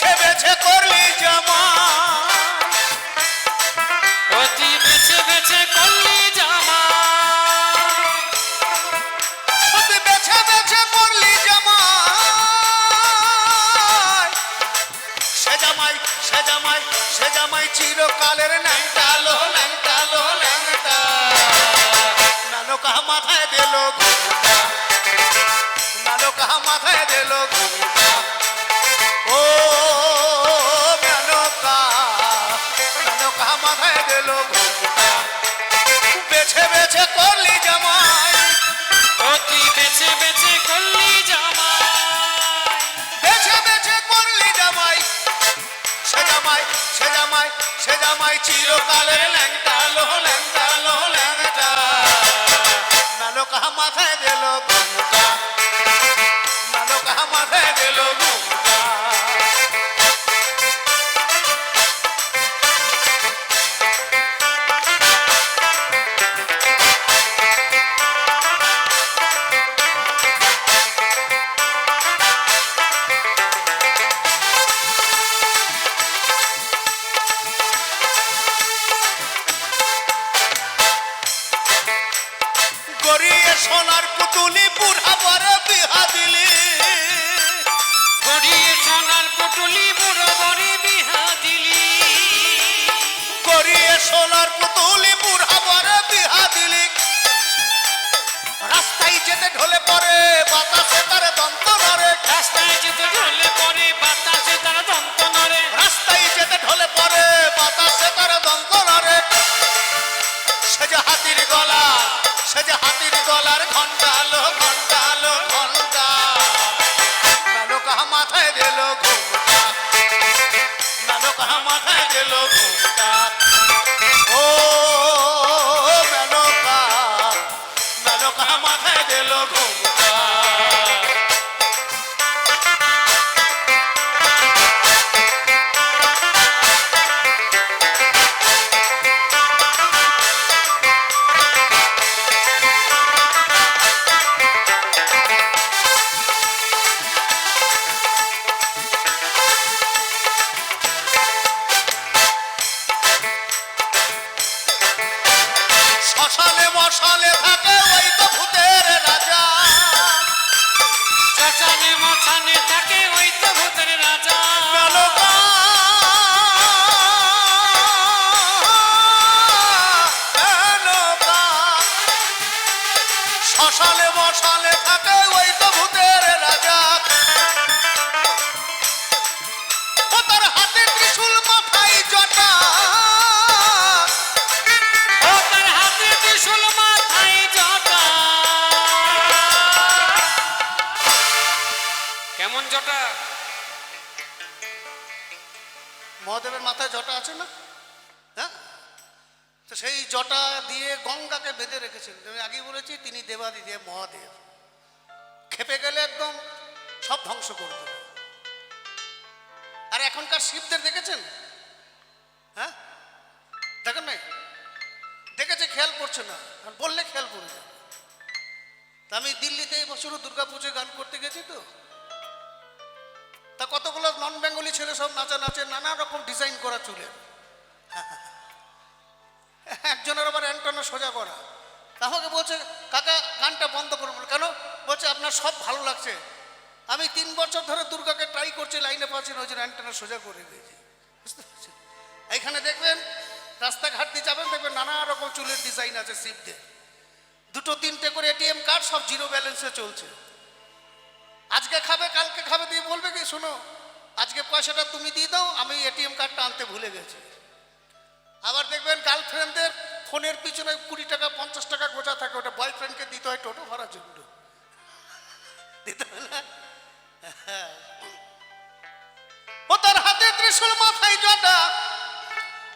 বেছে বেছে করলি জামা তুই বেছে বেছে করলি জামা তুই বেছে বেছে করলি জামা সে জামাই সে জামাই সে জামাই চিরকালের ল্যাংটা লো ল্যাংটা লো ল্যাংটা নালো কাহা মাথায় দিল ঘুমটা নালো কাহা মাথায় দিল ঘুমটা ও মেনকা নালো কাহা মাথায় দিল ঘুমটা বেছে বেছে করলি জামাই তুই বেছে বেছে করলি জামা বেছে বেছে করলি জামাই সে জামাই সে জামাই সে জামাই চিরকালের ল্যাংটা লো ল্যাংটা লো ল্যাংটা নালো কাহা মাথায় দিল ঘুমটা নালো কাহা মাথায় দিল ঘুমটা গড়িয়ে সোনার পুতুলি বুড়া বড় বিহা দিলি গড়িয়ে সোনার পুটুলি বুড়ো বড়ি বিহা দিলি গড়িয়ে সোনার পুতুলি বুড়া বড় বিহা দিলি রাস্তায় যেতে ঢলে পড়ে বাতাসে তার দন্ত নড়ে রাস্তায় যেতে ঢলে পড়ে বাতাসে তার দন্ত নড়ে রাস্তায় যেতে ঢলে পড়ে বাতাসে তার দন্ত নড়ে সে যে হাতির গলা সে যে হাতির গলার ঘন্টা লো ঘন্টা লো ঘন্টা নালো কাহা মাথায় দিল ঘুমটা নালো কাহা মাথায় দিল ঘুমটা ও মেনকা নালো কাহা মাথায় দিল ঘুমটা শ্মশানে মশালে থাকে ওই তো ভূতের রাজা শ্মশানে মশানে থাকে ওই তো ভূতের রাজা মেনকা মেনকা শ্মশানে মশালে থাকে ওই তো ভূতের রাজা ও তার হাতে ত্রিশূল মাথায় জটা ও তার হাতে ত্রিশূল মাথায় জটা কেমন জটা মহাদেবের মাথায় জটা আছে না হ্যাঁ তো সেই জটা দিয়ে গঙ্গাকে বেঁধে রেখেছেন আমি আগেই বলেছি তিনি দেবাদিদেব মহাদেব খেপে গেলে একদম সব ধ্বংস করে দেবে আর এখনকার শিবদের দেখেছেন হ্যাঁ দেখেন নাই দেখেছে খেয়াল করছে না আর বললে খেয়াল করে যাবে তা আমি দিল্লিতে এই বছরও দুর্গা পুজোয় গান করতে গেছি তো তা কতগুলো নন বেঙ্গলি ছেলে সব নাচা নাচে নানা রকম ডিজাইন করা চুলে একজনের আবার অ্যান্টেনা সোজা করা আমাকে বলছে কাকা গানটা বন্ধ করুন কেন বলছে আপনার সব ভালো লাগছে আমি 3 বছর ধরে দুর্গাকে ট্রাই করছি লাইনে পাচ্ছি না ওই জন্য অ্যান্টেনা সোজা করে দিয়েছি বুঝতে পারছেন এইখানে দেখবেন রাস্তাঘাট দিয়ে যাবেন দেখবেন নানা রকম চুলের ডিজাইন আছে শিবদের 2-3টে করে এটিএম কার্ড সব জিরো ব্যালেন্সে চলছে আজকে খাবে কালকে খাবে দিয়ে বলবে কি শোনো আজকে পয়সাটা তুমি দিয়ে দাও আমি এটিএম কার্ডটা আনতে ভুলে গেছি আবার দেখবেন গার্লফ্রেন্ডদের ফোনের পিছনে 20 টাকা 50 টাকা গোছা থাকে ওটা বয়ফ্রেন্ডকে দিতে হয় টোটো ভাড়ার জন্য দিতে হয় না ও তার হাতে ত্রিশূল মাথায় জটা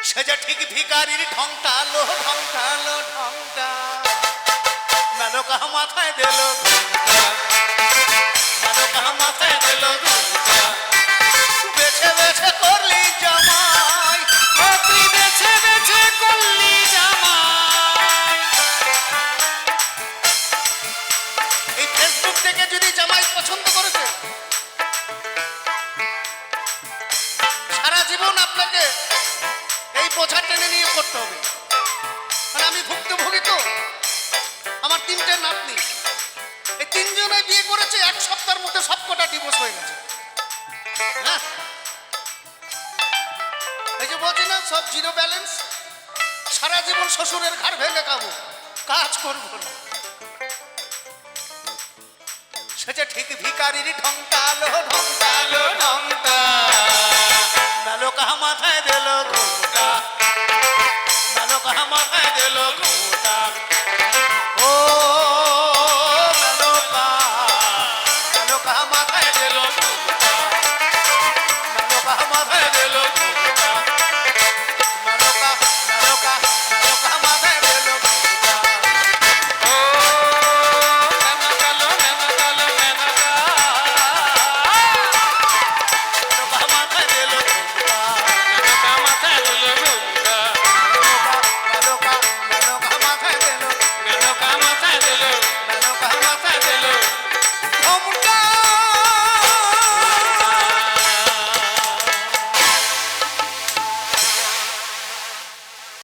সে যে ঠিক ভিখারির ঢংটা লো ঢংটা লো ঢংটা নালো কাহা মাথায় দিল ঘুমটা নালো কাহা মাথায় দিল ঘুমটা বেছে বেছে করলি জামাই তুই বেছে বেছে করলি জামাই এই ফেসবুক থেকে যদি জামাই পছন্দ করেছে আন্দোলন আপনাকে এই বোঝা টেনে নিয়ে করতে হবে। মানে আমি ভুক্তভোগী তো, আমার 3টে নাতনি, এই 3জনে বিয়ে করেছে, 1 সপ্তাহের মধ্যে সবকটা ডিভোর্স হয়ে গেছে। হ্যাঁ, এই যে বলছি না সব জিরো ব্যালেন্স, সারা জীবন শ্বশুরের ঘাড় ভেঙে খাবো, কাজ করবো না। সে যে ঠিক ভিকারির ঢংটালো ঢংটালো ঢংটা, নালো কাহা মাথায় দিল ঘোটা, নালো কাহা মাথায় দিল ঘোটা। ও নালো কাহা মাথায় দিল ঘোটা, নালো কাহা মাথায় দিল ঘোটা, নালো কাহা মাথায় দিল ঘোটা। ও মেনা কালো মেনা কালো মেনা নালো কাহা মাথায় দিল ঘোটা, মেনা মাথায় দিল ঘুমটা, নালো কাহা মাথায় দিল, মেনা মাথায় দিল, নালো কাহা মাথায় দিল ঘোমটা।